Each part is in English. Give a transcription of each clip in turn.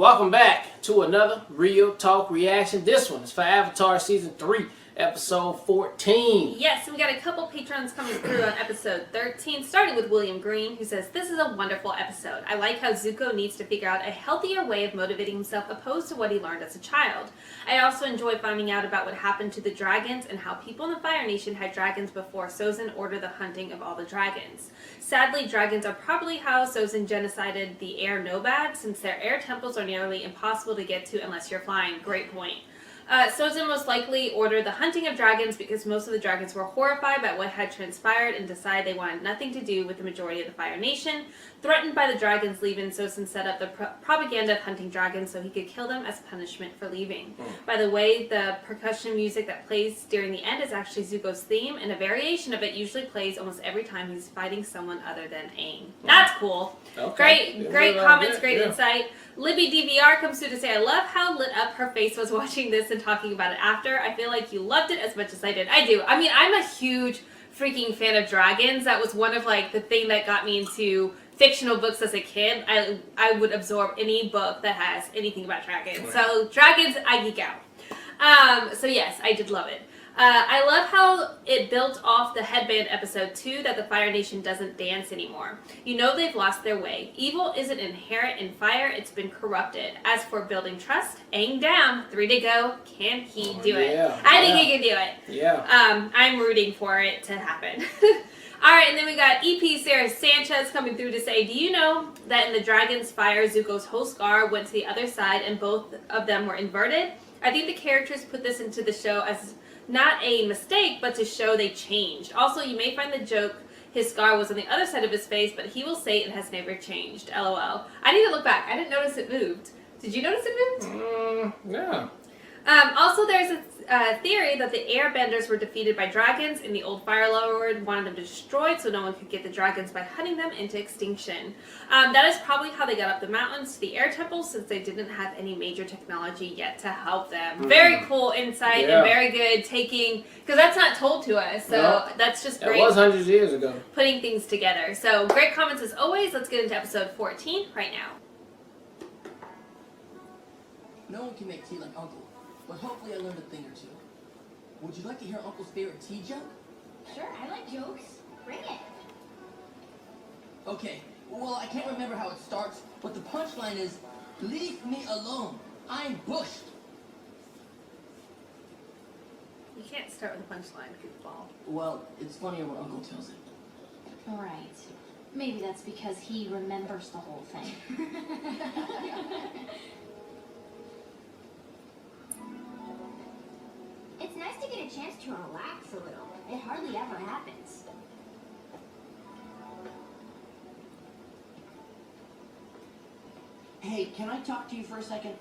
Welcome back to another Real Talk reaction. This one is for Avatar Season 3, Episode 14. Yes, we got a couple patrons coming through on Episode 13, starting with William Green, who says, "This is a wonderful episode. I like how Zuko needs to figure out a healthier way of motivating himself opposed to what he learned as a child. I also enjoy finding out about what happened to the dragons and how people in the Fire Nation had dragons before Sozin ordered the hunting of all the dragons. Sadly, dragons are probably how Sozin genocided the air nomads, since their air temples are nearly impossible to get to unless you're flying." Great point. Sozin most likely ordered the hunting of dragons because most of the dragons were horrified by what had transpired and decided they wanted nothing to do with the majority of the Fire Nation. Threatened by the dragons leaving, Sozin set up the propaganda of hunting dragons so he could kill them as punishment for leaving. By the way, the percussion music that plays during the end is actually Zuko's theme, and a variation of it usually plays almost every time he's fighting someone other than Aang. That's cool. Okay. Great comments, great insight. Libby DVR comes through to say, "I love how lit up her face was watching this and talking about it after. I feel like you loved it as much as I did." I do. I mean, I'm a huge freaking fan of dragons. That was one of the thing that got me into fictional books as a kid. I would absorb any book that has anything about dragons. So dragons, I geek out. So yes, I did love it. I love how it built off the headband episode 2 that the Fire Nation doesn't dance anymore. You know they've lost their way. Evil isn't inherent in fire, it's been corrupted. As for building trust, Aang down, 3 to go. Can he do it? I think he can do it. Yeah. I'm rooting for it to happen. Alright, and then we got EP Sarah Sanchez coming through to say, "Do you know that in the Dragon's Fire, Zuko's whole scar went to the other side and both of them were inverted? I think the characters put this into the show as not a mistake, but to show they changed. Also, you may find the joke his scar was on the other side of his face, but he will say it has never changed. LOL. I need to look back. I didn't notice it moved. Did you notice it moved? Yeah. Also, there's a theory that the Airbenders were defeated by dragons and the old Fire Lord wanted them destroyed so no one could get the dragons by hunting them into extinction. That is probably how they got up the mountains to the air temples, since they didn't have any major technology yet to help them." Very cool insight and very good taking, because that's not told to us, so that's just great. It was hundreds of years ago. Putting things together. So great comments as always. Let's get into episode 14 right now. No one can make tea like Uncle, but hopefully I learned a thing or two. Would you like to hear Uncle's favorite tea joke? Sure, I like jokes. Bring it. Okay, well, I can't remember how it starts, but the punchline is, "Leave me alone. I'm bushed." You can't start with a punchline, goofball. Well, it's funnier when Uncle tells it. Right. Maybe that's because he remembers the whole thing. It's nice to get a chance to relax a little. It hardly ever happens. Hey, can I talk to you for a second?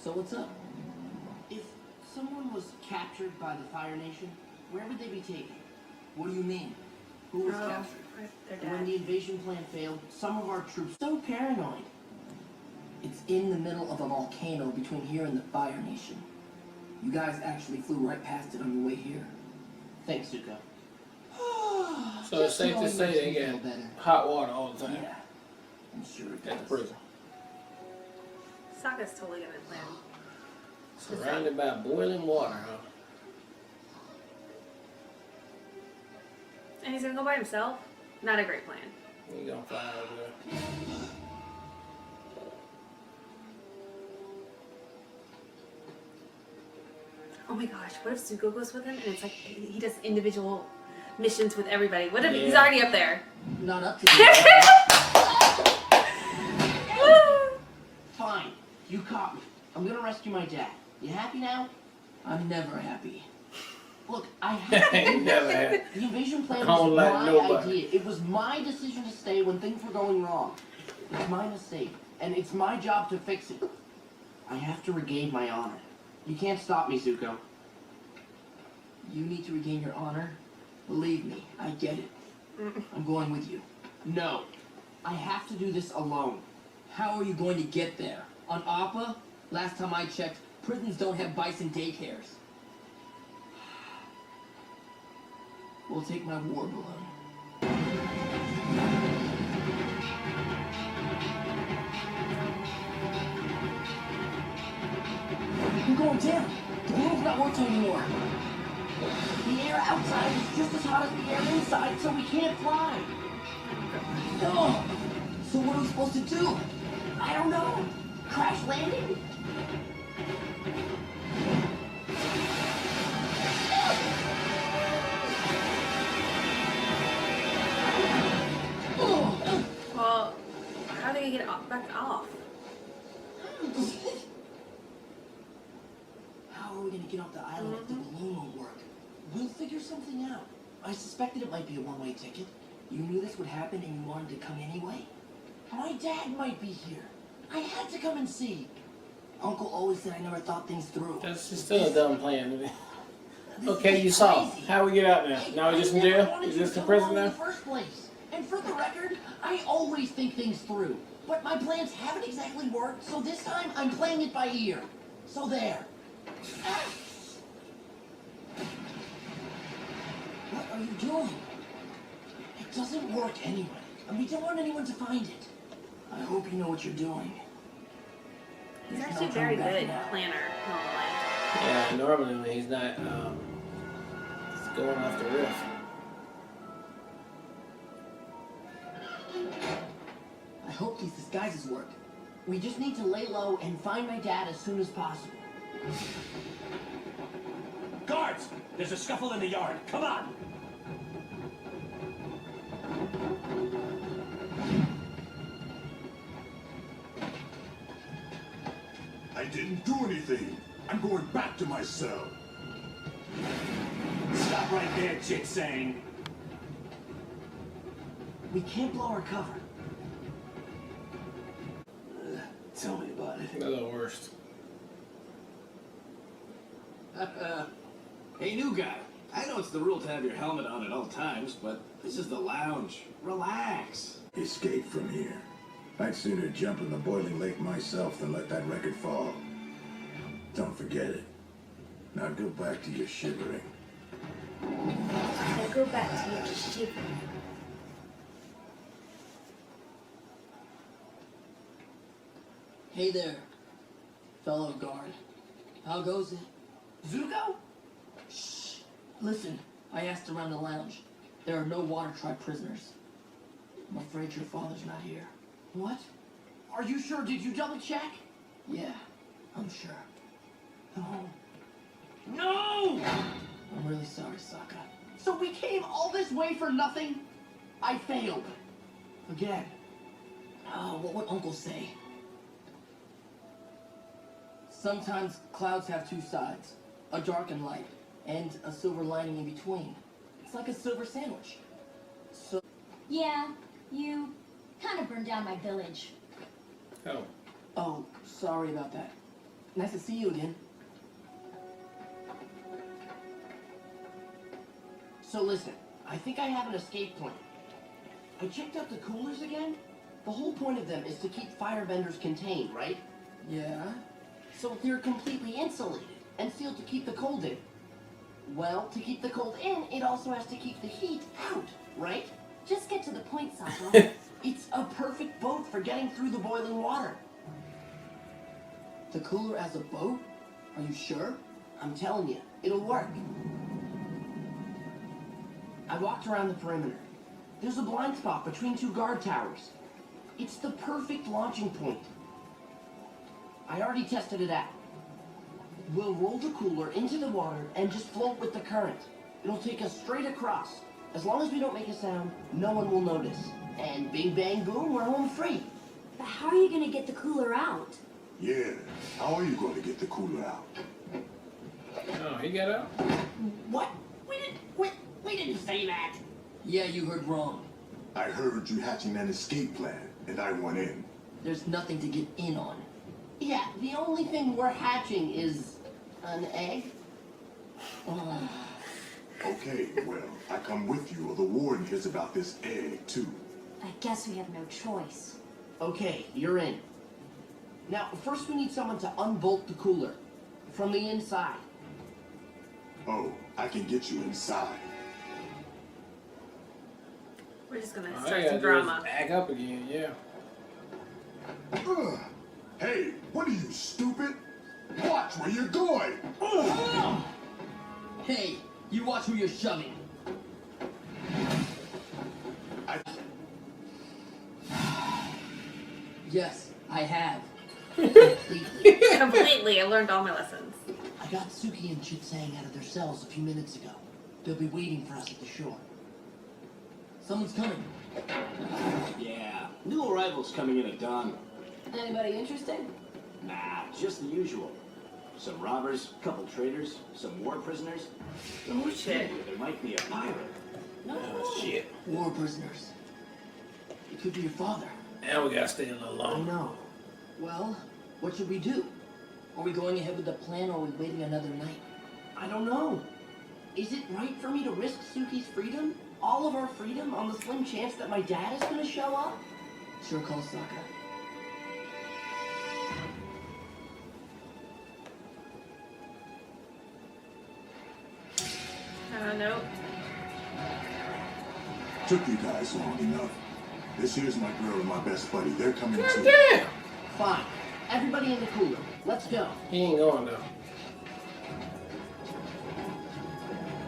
So what's up? If someone was captured by the Fire Nation, where would they be taken? What do you mean? Who was captured? When the invasion plan failed, some of our troops so paranoid. It's in the middle of a volcano between here and the Fire Nation. You guys actually flew right past it on your way here. Thanks, Zuko. So it's safe to say they get hot water all the time. Yeah, I'm sure it At the does. prison. Sokka's totally gonna plan. Surrounded by boiling water, huh? And he's gonna go by himself? Not a great plan. You gonna fly over there. Oh my gosh, what if Zuko goes with him and it's like he does individual missions with everybody? What if he's already up there? Not up to you. Fine, you caught me. I'm gonna rescue my dad. You happy now? I'm never happy. Look, I have to do this. The invasion plan was my idea. It was my decision to stay when things were going wrong. It's my mistake, and it's my job to fix it. I have to regain my honor. You can't stop me, Zuko. You need to regain your honor? Believe me, I get it. I'm going with you. No, I have to do this alone. How are you going to get there? On Appa? Last time I checked, prisons don't have bison daycares. We'll take my war balloon. I'm going down. The balloon's not working anymore. The air outside is just as hot as the air inside, so we can't fly. Oh, so what are we supposed to do? I don't know. Crash landing? Well, how do they get back off? How are we going to get off the island if the balloon won't work? We'll figure something out. I suspected it might be a one-way ticket. You knew this would happen and you wanted to come anyway? My dad might be here. I had to come and see. Uncle always said I never thought things through. That's just still a dumb plan, isn't it? Okay, you saw. How we get out now? Now we're just in jail? Is this the prison in now? the first place. And for the record, I always think things through. But my plans haven't exactly worked, so this time I'm playing it by ear. So there. What are you doing? It doesn't work anyway, and we don't want anyone to find it. I hope you know what you're doing. He's There's actually no very turning back good now. planner normally. Yeah, normally when he's not he's going off the riff. I hope these disguises work. We just need to lay low and find my dad as soon as possible. Guards! There's a scuffle in the yard. Come on! I didn't do anything. I'm going back to my cell. Stop right there, Jitsang. We can't blow our cover. Tell me about it. They're the worst. Hey, new guy. I know it's the rule to have your helmet on at all times, but this is the lounge. Relax. Escape from here. I'd sooner jump in the boiling lake myself than let that record fall. Don't forget it. Now go back to your shivering. Now go back to your shivering. Hey there, fellow guard. How goes it? Zuko? Shh. Listen, I asked around the lounge. There are no Water Tribe prisoners. I'm afraid your father's not here. What? Are you sure? Did you double check? Yeah, I'm sure. No. No! I'm really sorry, Sokka. So we came all this way for nothing? I failed. Again. Oh, what would Uncle say? Sometimes clouds have two sides, a dark and light, and a silver lining in between. It's like a silver sandwich. So, Yeah, you kind of burned down my village. oh, sorry about that. Nice to see you again. So listen, I think I have an escape plan. I checked out the coolers again. The whole point of them is to keep firebenders contained, right? Yeah. So they're completely insulated and sealed to keep the cold in. Well, to keep the cold in, it also has to keep the heat out, right? Just get to the point, Sokka. It's a perfect boat for getting through the boiling water. The cooler as a boat? Are you sure? I'm telling you, it'll work. I walked around the perimeter. There's a blind spot between two guard towers. It's the perfect launching point. I already tested it out. We'll roll the cooler into the water and just float with the current. It'll take us straight across. As long as we don't make a sound, no one will notice. And bing bang boom, we're home free. But how are you gonna get the cooler out? Yeah, how are you going to get the cooler out? Oh, he got out? What? We didn't say that. Yeah, you heard wrong. I heard you hatching an escape plan, and I went in. There's nothing to get in on. Yeah, the only thing we're hatching is an egg. Okay, well, I come with you, or the warden hears about this egg, too. I guess we have no choice. Okay, you're in. Now, first we need someone to unbolt the cooler from the inside. Oh, I can get you inside. We're just gonna All start I some gotta do is drama. act up again, yeah. Hey, what are you, stupid? Watch where you're going! Hey, you watch who you're shoving. Yes, I have. Completely. Completely. I learned all my lessons. I got Suki and Chitsang out of their cells a few minutes ago. They'll be waiting for us at the shore. Someone's coming. Yeah, new arrivals coming in at dawn. Anybody interesting? Nah, just the usual. Some robbers, couple traders, some war prisoners. Oh shit. There might be a pirate. No. Oh, shit. War prisoners. It could be your father. Now we gotta stay a little I longer. know. Well, what should we do? Are we going ahead with the plan or are we waiting another night? I don't know. Is it right for me to risk Suki's freedom? All of our freedom on the slim chance that my dad is gonna show up? Sure call Sokka. I don't know. Took you guys long enough. This here's my girl and my best buddy. They're coming too. Damn! Fine. Everybody in the cooler. Let's go. He ain't going though.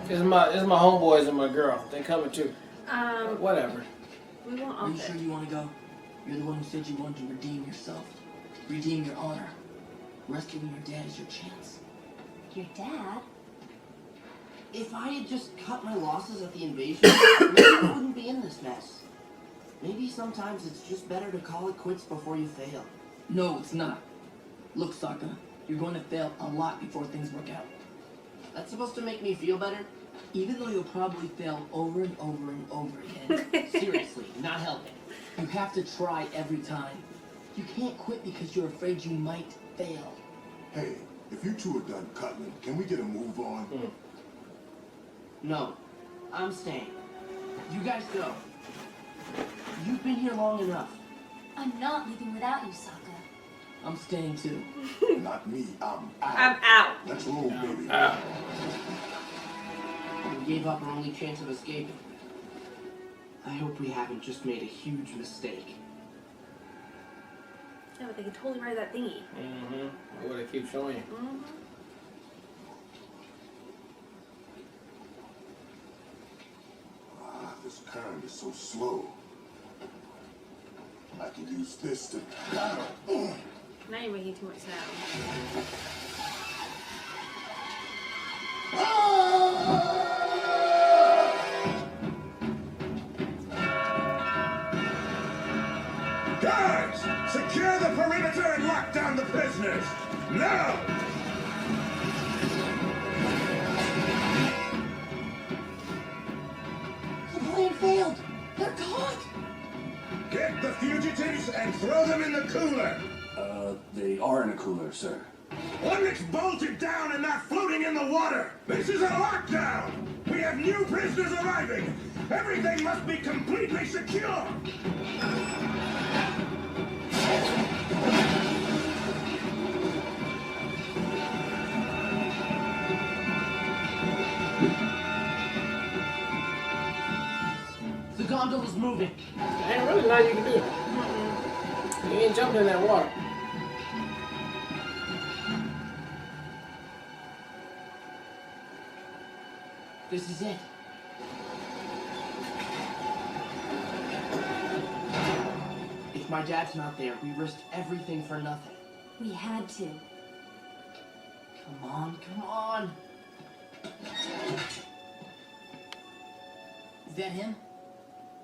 It's my homeboys and my girl. They coming too. Whatever. We won't Are all you sure fit. you want to go? You're the one who said you wanted to redeem yourself. Redeem your honor. Rescuing your dad is your chance. Your dad? If I had just cut my losses at the invasion, maybe I wouldn't be in this mess. Maybe sometimes it's just better to call it quits before you fail. No, it's not. Look, Sokka, you're going to fail a lot before things work out. That's supposed to make me feel better? Even though you'll probably fail over and over and over again. Seriously, not helping. You have to try every time. You can't quit because you're afraid you might fail. Hey, if you two are done cuddling, can we get a move on? No, I'm staying. You guys go. You've been here long enough. I'm not leaving without you, Sokka. I'm staying too. Not me, I'm out. I'm out. Let's roll, baby. We gave up our only chance of escaping. I hope we haven't just made a huge mistake. Yeah, but they can totally ride that thingy. Mm-hmm. What they keep showing you. This current is so slow. I can use this to battle. Now you're making too much sound. Guards, secure the perimeter and lock down the prisoners. Now! The plan failed! They're caught! Get the fugitives and throw them in the cooler. They are in a cooler, sir. One that's bolted down and not floating in the water. This is a lockdown. We have new prisoners arriving. Everything must be completely secure. The gondola's moving. Ain't really nothing you can do. You ain't jumping in that water. This is it. If my dad's not there, we risked everything for nothing. We had to. Come on, come on. Is that him?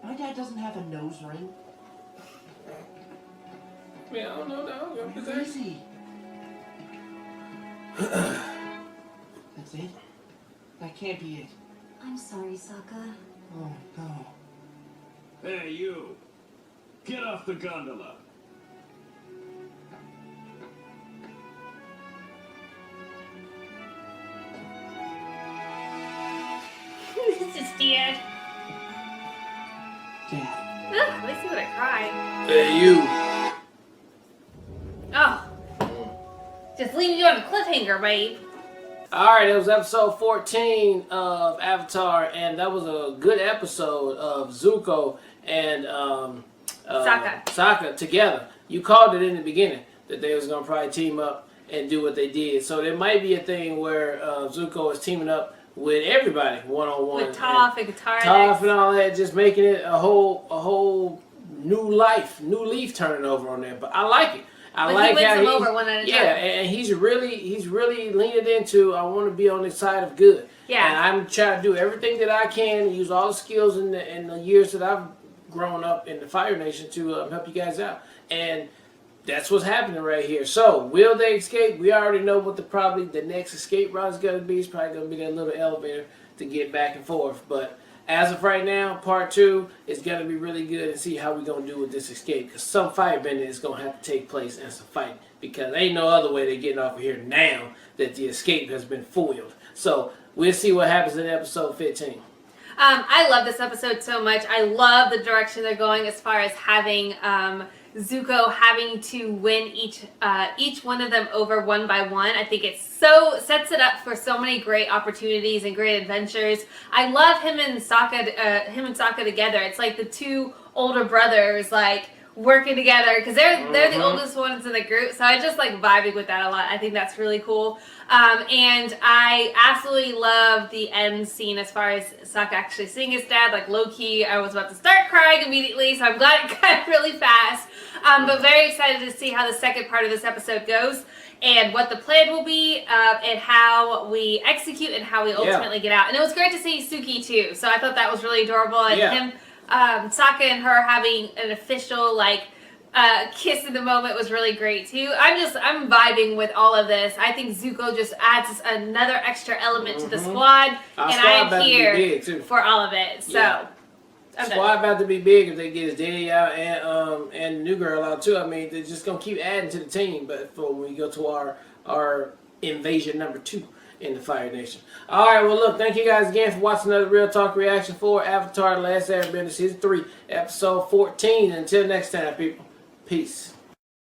My dad doesn't have a nose ring. Yeah, I don't know, dog. Where is he? That's it? That can't be it. I'm sorry, Sokka. Oh, no. Hey, you! Get off the gondola! This is Dad. Dad. Ugh, at least he would have cried. Hey, you. Oh. Just leaving you on a cliffhanger, babe. Alright, it was episode 14 of Avatar, and that was a good episode of Zuko and Sokka together. You called it in the beginning that they was going to probably team up and do what they did. So there might be a thing where Zuko is teaming up with everybody one-on-one. With Toph and Katara. Toph and all that, just making it a whole new leaf turning over on there. But I like it. I like he wins how them over one at a time. Yeah, and he's really leaning into, I want to be on the side of good. Yeah. And I'm trying to do everything that I can, use all the skills in the years that I've grown up in the Fire Nation to help you guys out. And that's what's happening right here. So, will they escape? We already know what the next escape route is going to be. It's probably going to be that little elevator to get back and forth. But as of right now, part 2 is going to be really good and see how we're going to do with this escape. Because some firebending is going to have to take place and some fighting. Because ain't no other way they're getting off of here now that the escape has been foiled. So, we'll see what happens in episode 15. I love this episode so much. I love the direction they're going as far as having Zuko having to win each one of them over one by one. I think it sets it up for so many great opportunities and great adventures. I love him and Sokka together. It's like the two older brothers like working together because they're the oldest ones in the group. So I just like vibing with that a lot. I think that's really cool. And I absolutely love the end scene as far as Sokka actually seeing his dad. Like low key, I was about to start crying immediately. So I'm glad it got really fast. But very excited to see how the second part of this episode goes and what the plan will be and how we execute and how we ultimately get out. And it was great to see Suki too. So I thought that was really adorable. And him, Sokka and her having an official like kiss in the moment was really great too. I'm vibing with all of this. I think Zuko just adds another extra element to the squad, and I am here for all of it. So. Squad about to be big if they get his daddy out and the new girl out too. I mean, they're just gonna keep adding to the team. But for when we go to our invasion number 2 in the Fire Nation. All right, well look, thank you guys again for watching another Real Talk reaction for Avatar: The Last Airbender Season 3, Episode 14. Until next time, people, peace.